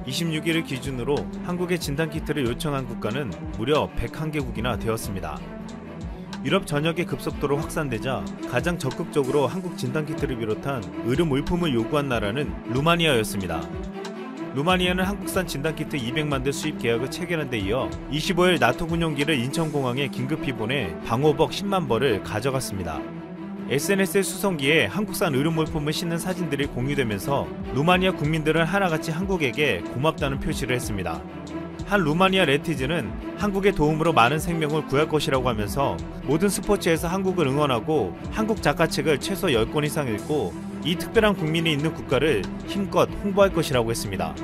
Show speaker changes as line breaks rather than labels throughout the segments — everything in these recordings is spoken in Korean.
26일을 기준으로 한국의 진단키트를 요청한 국가는 무려 101개국이나 되었습니다. 유럽 전역에 급속도로 확산되자 가장 적극적으로 한국 진단키트를 비롯한 의료 물품을 요구한 나라는 루마니아였습니다. 루마니아는 한국산 진단키트 200만 대 수입 계약을 체결한 데 이어 25일 나토 군용기를 인천공항에 긴급히 보내 방호복 10만 벌을 가져갔습니다. SNS의 수송기에 한국산 의료물품을 싣는 사진들이 공유되면서 루마니아 국민들은 하나같이 한국에게 고맙다는 표시를 했습니다. 한 루마니아 레티즈는 한국의 도움으로 많은 생명을 구할 것이라고 하면서 모든 스포츠에서 한국을 응원하고 한국 작가책을 최소 10권 이상 읽고 이 특별한 국민이 있는 국가를 힘껏 홍보할 것이라고 했습니다.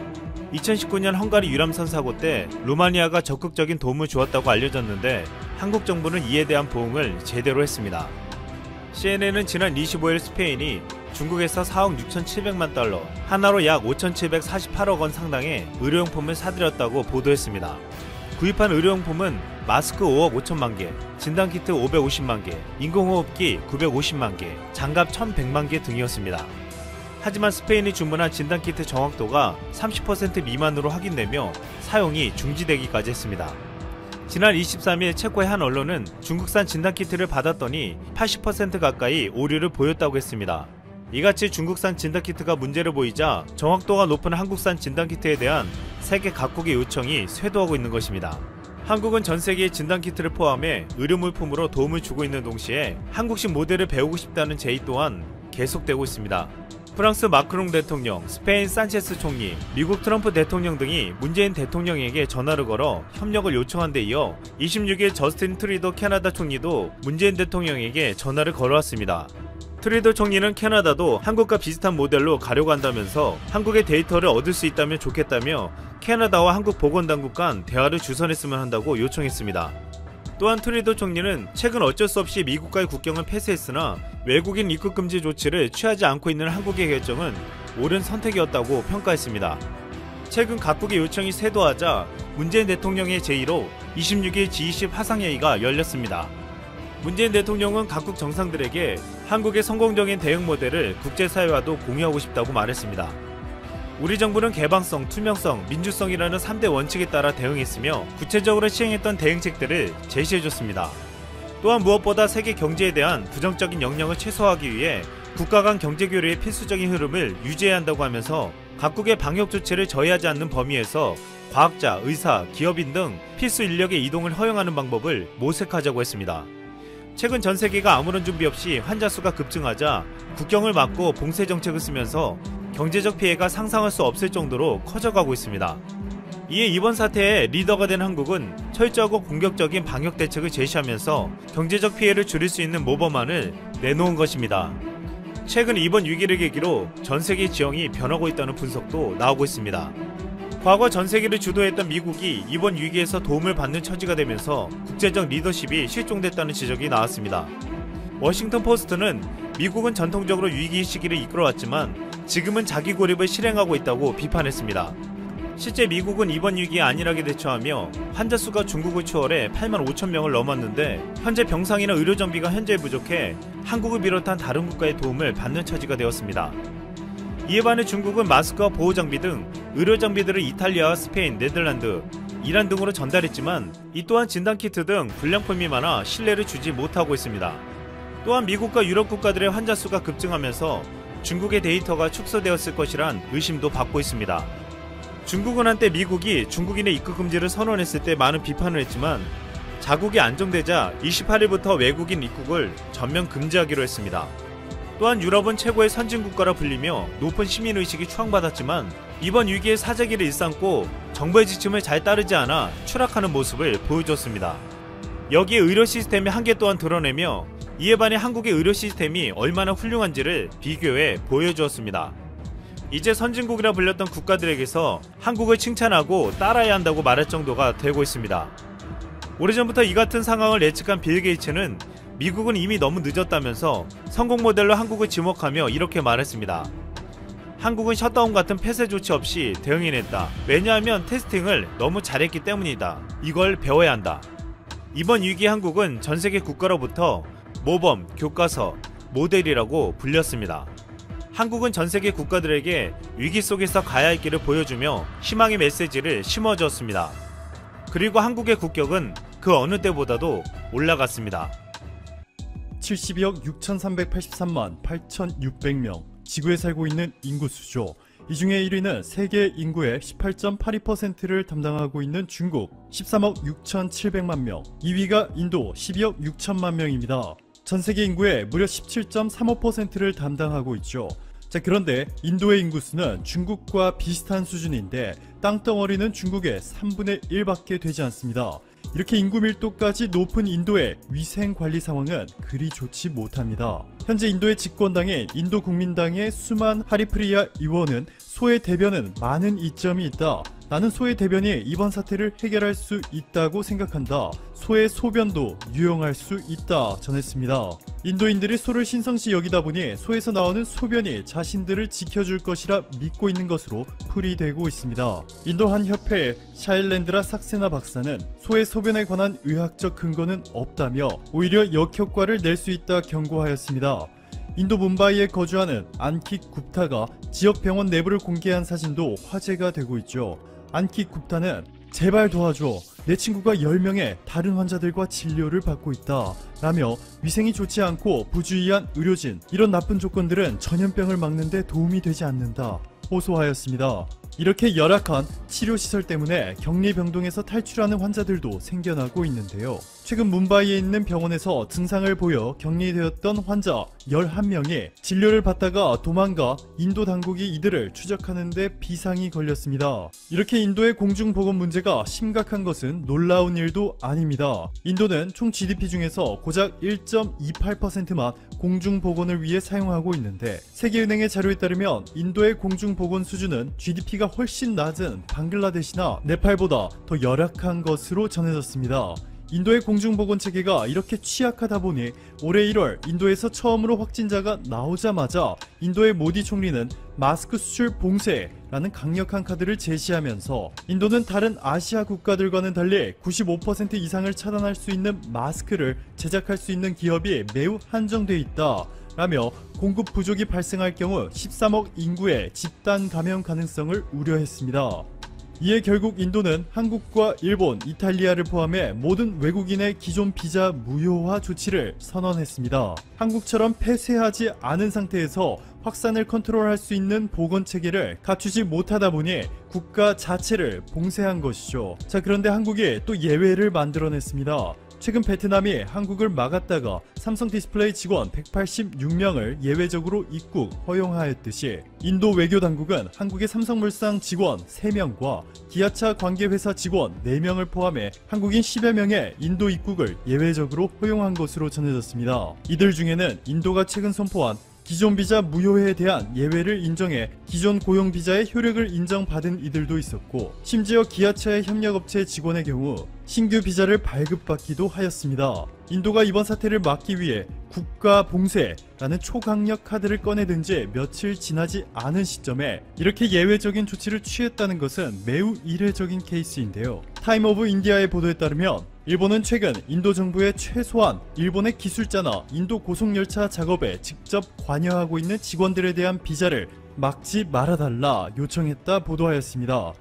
2019년 헝가리 유람선 사고 때 루마니아가 적극적인 도움을 주었다고 알려졌는데 한국 정부는 이에 대한 보응을 제대로 했습니다. CNN은 지난 25일 스페인이 중국에서 4억 6,700만 달러, 하나로 약 5,748억 원 상당의 의료용품을 사들였다고 보도했습니다. 구입한 의료용품은 마스크 5억 5천만 개, 진단키트 550만 개, 인공호흡기 950만 개, 장갑 1,100만 개 등이었습니다. 하지만 스페인이 주문한 진단키트 정확도가 30% 미만으로 확인되며 사용이 중지되기까지 했습니다. 지난 23일 체코의 한 언론은 중국산 진단키트를 받았더니 80% 가까이 오류를 보였다고 했습니다. 이같이 중국산 진단키트가 문제를 보이자 정확도가 높은 한국산 진단키트에 대한 세계 각국의 요청이 쇄도하고 있는 것입니다. 한국은 전 세계의 진단키트를 포함해 의료물품으로 도움을 주고 있는 동시에 한국식 모델을 배우고 싶다는 제의 또한 계속되고 있습니다. 프랑스 마크롱 대통령, 스페인 산체스 총리, 미국 트럼프 대통령 등이 문재인 대통령에게 전화를 걸어 협력을 요청한 데 이어 26일 저스틴 트루도 캐나다 총리도 문재인 대통령에게 전화를 걸어왔습니다. 트루도 총리는 캐나다도 한국과 비슷한 모델로 가려고 한다면서 한국의 데이터를 얻을 수 있다면 좋겠다며 캐나다와 한국 보건당국 간 대화를 주선했으면 한다고 요청했습니다. 또한 트루도 총리는 최근 어쩔 수 없이 미국과의 국경을 폐쇄했으나 외국인 입국 금지 조치를 취하지 않고 있는 한국의 결정은 옳은 선택이었다고 평가했습니다. 최근 각국의 요청이 쇄도하자 문재인 대통령의 제의로 26일 G20 화상회의가 열렸습니다. 문재인 대통령은 각국 정상들에게 한국의 성공적인 대응 모델을 국제사회와도 공유하고 싶다고 말했습니다. 우리 정부는 개방성, 투명성, 민주성이라는 3대 원칙에 따라 대응했으며 구체적으로 시행했던 대응책들을 제시해줬습니다. 또한 무엇보다 세계 경제에 대한 부정적인 영향을 최소화하기 위해 국가 간 경제교류의 필수적인 흐름을 유지해야 한다고 하면서 각국의 방역 조치를 저해하지 않는 범위에서 과학자, 의사, 기업인 등 필수 인력의 이동을 허용하는 방법을 모색하자고 했습니다. 최근 전 세계가 아무런 준비 없이 환자 수가 급증하자 국경을 막고 봉쇄 정책을 쓰면서 경제적 피해가 상상할 수 없을 정도로 커져가고 있습니다. 이에 이번 사태의 리더가 된 한국은 철저하고 공격적인 방역 대책을 제시하면서 경제적 피해를 줄일 수 있는 모범안을 내놓은 것입니다. 최근 이번 위기를 계기로 전 세계 지형이 변하고 있다는 분석도 나오고 있습니다. 과거 전 세계를 주도했던 미국이 이번 위기에서 도움을 받는 처지가 되면서 국제적 리더십이 실종됐다는 지적이 나왔습니다. 워싱턴 포스트는 미국은 전통적으로 위기 시기를 이끌어왔지만 지금은 자기 고립을 실행하고 있다고 비판했습니다. 실제 미국은 이번 위기에 안일하게 대처하며 환자 수가 중국을 추월해 8만 5천 명을 넘었는데 현재 병상이나 의료정비가 현저히 부족해 한국을 비롯한 다른 국가의 도움을 받는 처지가 되었습니다. 이에 반해 중국은 마스크와 보호장비 등 의료장비들을 이탈리아와 스페인, 네덜란드, 이란 등으로 전달했지만 이 또한 진단키트 등 불량품이 많아 신뢰를 주지 못하고 있습니다. 또한 미국과 유럽 국가들의 환자 수가 급증하면서 중국의 데이터가 축소되었을 것이란 의심도 받고 있습니다. 중국은 한때 미국이 중국인의 입국 금지를 선언했을 때 많은 비판을 했지만 자국이 안정되자 28일부터 외국인 입국을 전면 금지하기로 했습니다. 또한 유럽은 최고의 선진국가라 불리며 높은 시민의식이 추앙받았지만 이번 위기에 사재기를 일삼고 정부의 지침을 잘 따르지 않아 추락하는 모습을 보여줬습니다. 여기에 의료 시스템의 한계 또한 드러내며 이에 반해 한국의 의료 시스템이 얼마나 훌륭한지를 비교해 보여주었습니다. 이제 선진국이라 불렸던 국가들에게서 한국을 칭찬하고 따라야 한다고 말할 정도가 되고 있습니다. 오래전부터 이 같은 상황을 예측한 빌 게이츠는 미국은 이미 너무 늦었다면서 성공 모델로 한국을 지목하며 이렇게 말했습니다. 한국은 셧다운 같은 폐쇄 조치 없이 대응해냈다. 왜냐하면 테스팅을 너무 잘했기 때문이다. 이걸 배워야 한다. 이번 위기의 한국은 전세계 국가로부터 모범, 교과서, 모델이라고 불렸습니다. 한국은 전 세계 국가들에게 위기 속에서 가야 할 길을 보여주며 희망의 메시지를 심어주었습니다. 그리고 한국의 국격은 그 어느 때보다도 올라갔습니다.
72억 6,383만 8,600명, 지구에 살고 있는 인구수죠. 이 중에 1위는 세계 인구의 18.82%를 담당하고 있는 중국 13억 6,700만 명, 2위가 인도 12억 6천만 명입니다. 전 세계 인구의 무려 17.35%를 담당하고 있죠. 자, 그런데 인도의 인구수는 중국과 비슷한 수준인데 땅덩어리는 중국의 3분의 1밖에 되지 않습니다. 이렇게 인구 밀도까지 높은 인도의 위생 관리 상황은 그리 좋지 못합니다. 현재 인도의 집권당인 인도국민당의 수만 하리프리아 의원은 소의 대변은 많은 이점이 있다. 나는 소의 대변이 이번 사태를 해결할 수 있다고 생각한다. 소의 소변도 유용할 수 있다 전했습니다. 인도인들이 소를 신성시 여기다 보니 소에서 나오는 소변이 자신들을 지켜줄 것이라 믿고 있는 것으로 풀이되고 있습니다. 인도 한 협회의 샤일렌드라 삭세나 박사는 소의 소변에 관한 의학적 근거는 없다며 오히려 역효과를 낼 수 있다 경고하였습니다. 인도 뭄바이에 거주하는 안킥 굽타가 지역 병원 내부를 공개한 사진도 화제가 되고 있죠. 안킥 굽타는 제발 도와줘. 내 친구가 10명의 다른 환자들과 진료를 받고 있다. 라며 위생이 좋지 않고 부주의한 의료진, 이런 나쁜 조건들은 전염병을 막는 데 도움이 되지 않는다. 호소하였습니다. 이렇게 열악한 치료시설 때문에 격리병동에서 탈출하는 환자들도 생겨나고 있는데요. 최근 뭄바이에 있는 병원에서 증상을 보여 격리되었던 환자 11명이 진료를 받다가 도망가 인도 당국이 이들을 추적하는 데 비상이 걸렸습니다. 이렇게 인도의 공중보건 문제가 심각한 것은 놀라운 일도 아닙니다. 인도는 총 GDP 중에서 고작 1.28%만 공중보건을 위해 사용하고 있는데 세계은행의 자료에 따르면 인도의 공중보건 수준은 GDP가 훨씬 낮은 방글라데시나 네팔보다 더 열악한 것으로 전해졌습니다. 인도의 공중보건 체계가 이렇게 취약하다 보니 올해 1월 인도에서 처음으로 확진자가 나오자마자 인도의 모디 총리는 마스크 수출 봉쇄라는 강력한 카드를 제시하면서 인도는 다른 아시아 국가들과는 달리 95% 이상을 차단할 수 있는 마스크를 제작할 수 있는 기업이 매우 한정돼 있다 라며 공급 부족이 발생할 경우 13억 인구의 집단 감염 가능성을 우려했습니다. 이에 결국 인도는 한국과 일본, 이탈리아를 포함해 모든 외국인의 기존 비자 무효화 조치를 선언했습니다. 한국처럼 폐쇄하지 않은 상태에서 확산을 컨트롤할 수 있는 보건 체계를 갖추지 못하다 보니 국가 자체를 봉쇄한 것이죠. 자, 그런데 한국이 또 예외를 만들어냈습니다. 최근 베트남이 한국을 막았다가 삼성 디스플레이 직원 186명을 예외적으로 입국 허용하였듯이 인도 외교당국은 한국의 삼성물산 직원 3명과 기아차 관계회사 직원 4명을 포함해 한국인 10여 명의 인도 입국을 예외적으로 허용한 것으로 전해졌습니다. 이들 중에는 인도가 최근 선포한 기존 비자 무효에 대한 예외를 인정해 기존 고용 비자의 효력을 인정받은 이들도 있었고, 심지어 기아차의 협력업체 직원의 경우 신규 비자를 발급받기도 하였습니다. 인도가 이번 사태를 막기 위해 국가 봉쇄라는 초강력 카드를 꺼내든 지 며칠 지나지 않은 시점에 이렇게 예외적인 조치를 취했다는 것은 매우 이례적인 케이스인데요. 타임 오브 인디아의 보도에 따르면 일본은 최근 인도 정부의 최소한 일본의 기술자나 인도 고속열차 작업에 직접 관여하고 있는 직원들에 대한 비자를 막지 말아달라 요청했다 보도하였습니다.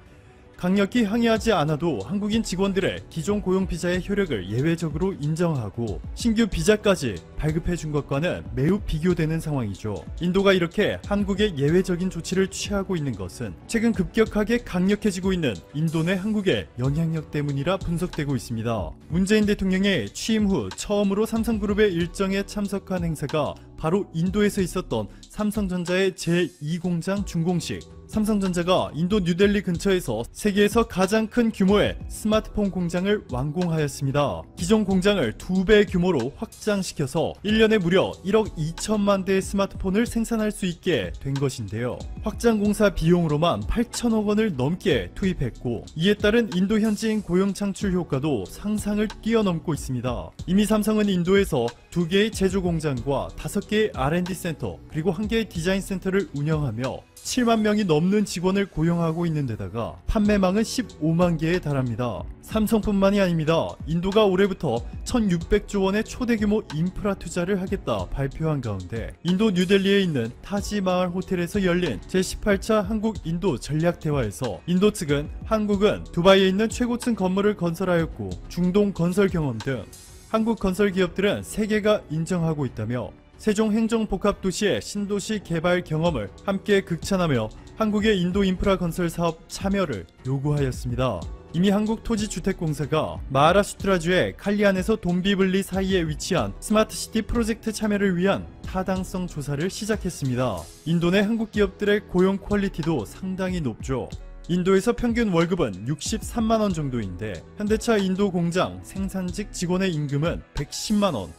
강력히 항의하지 않아도 한국인 직원들의 기존 고용 비자의 효력을 예외적으로 인정하고 신규 비자까지 발급해 준 것과는 매우 비교되는 상황이죠. 인도가 이렇게 한국의 예외적인 조치를 취하고 있는 것은 최근 급격하게 강력해지고 있는 인도 내 한국의 영향력 때문이라 분석되고 있습니다. 문재인 대통령의 취임 후 처음으로 삼성그룹의 일정에 참석한 행사가 바로 인도에서 있었던 삼성전자의 제2공장 준공식. 삼성전자가 인도 뉴델리 근처에서 세계에서 가장 큰 규모의 스마트폰 공장을 완공하였습니다. 기존 공장을 2배 규모로 확장시켜서 1년에 무려 1억 2천만 대의 스마트폰을 생산할 수 있게 된 것인데요. 확장 공사 비용으로만 8천억 원을 넘게 투입했고, 이에 따른 인도 현지인 고용 창출 효과도 상상을 뛰어넘고 있습니다. 이미 삼성은 인도에서 2개의 제조 공장과 5개의 R&D 센터, 그리고 1개의 디자인 센터를 운영하며 17만 명이 넘는 직원을 고용하고 있는 데다가 판매망은 15만 개에 달합니다. 삼성뿐만이 아닙니다. 인도가 올해부터 1600조 원의 초대규모 인프라 투자를 하겠다 발표한 가운데 인도 뉴델리에 있는 타지마을 호텔에서 열린 제18차 한국-인도 전략대화에서 인도 측은 한국은 두바이에 있는 최고층 건물을 건설하였고 중동 건설 경험 등 한국 건설 기업들은 세계가 인정하고 있다며 세종 행정복합도시의 신도시 개발 경험을 함께 극찬하며 한국의 인도 인프라 건설 사업 참여를 요구하였습니다. 이미 한국토지주택공사가 마하라슈트라주의 칼리안에서 돈비블리 사이에 위치한 스마트시티 프로젝트 참여를 위한 타당성 조사를 시작했습니다. 인도 내 한국 기업들의 고용 퀄리티도 상당히 높죠. 인도에서 평균 월급은 63만원 정도인데 현대차 인도 공장 생산직 직원의 임금은 110만원,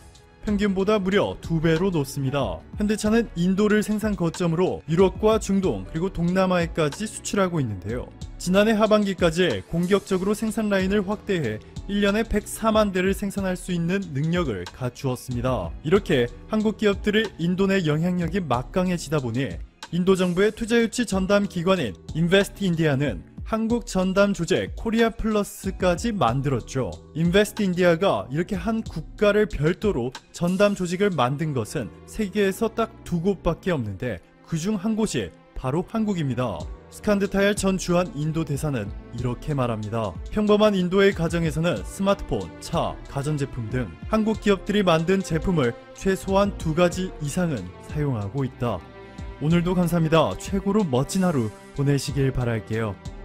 평균보다 무려 2배로 높습니다. 현대차는 인도를 생산 거점으로 유럽과 중동 그리고 동남아에까지 수출하고 있는데요. 지난해 하반기까지 공격적으로 생산 라인을 확대해 1년에 104만 대를 생산할 수 있는 능력을 갖추었습니다. 이렇게 한국 기업들의 인도 내 영향력이 막강해지다 보니 인도 정부의 투자 유치 전담 기관인 인베스트 인디아는 한국 전담 조직 코리아 플러스까지 만들었죠. 인베스트 인디아가 이렇게 한 국가를 별도로 전담 조직을 만든 것은 세계에서 딱 2곳밖에 없는데 그중 한 곳이 바로 한국입니다. 스칸드타얄 전 주한 인도 대사는 이렇게 말합니다. 평범한 인도의 가정에서는 스마트폰, 차, 가전제품 등 한국 기업들이 만든 제품을 최소한 2가지 이상은 사용하고 있다. 오늘도 감사합니다. 최고로 멋진 하루 보내시길 바랄게요.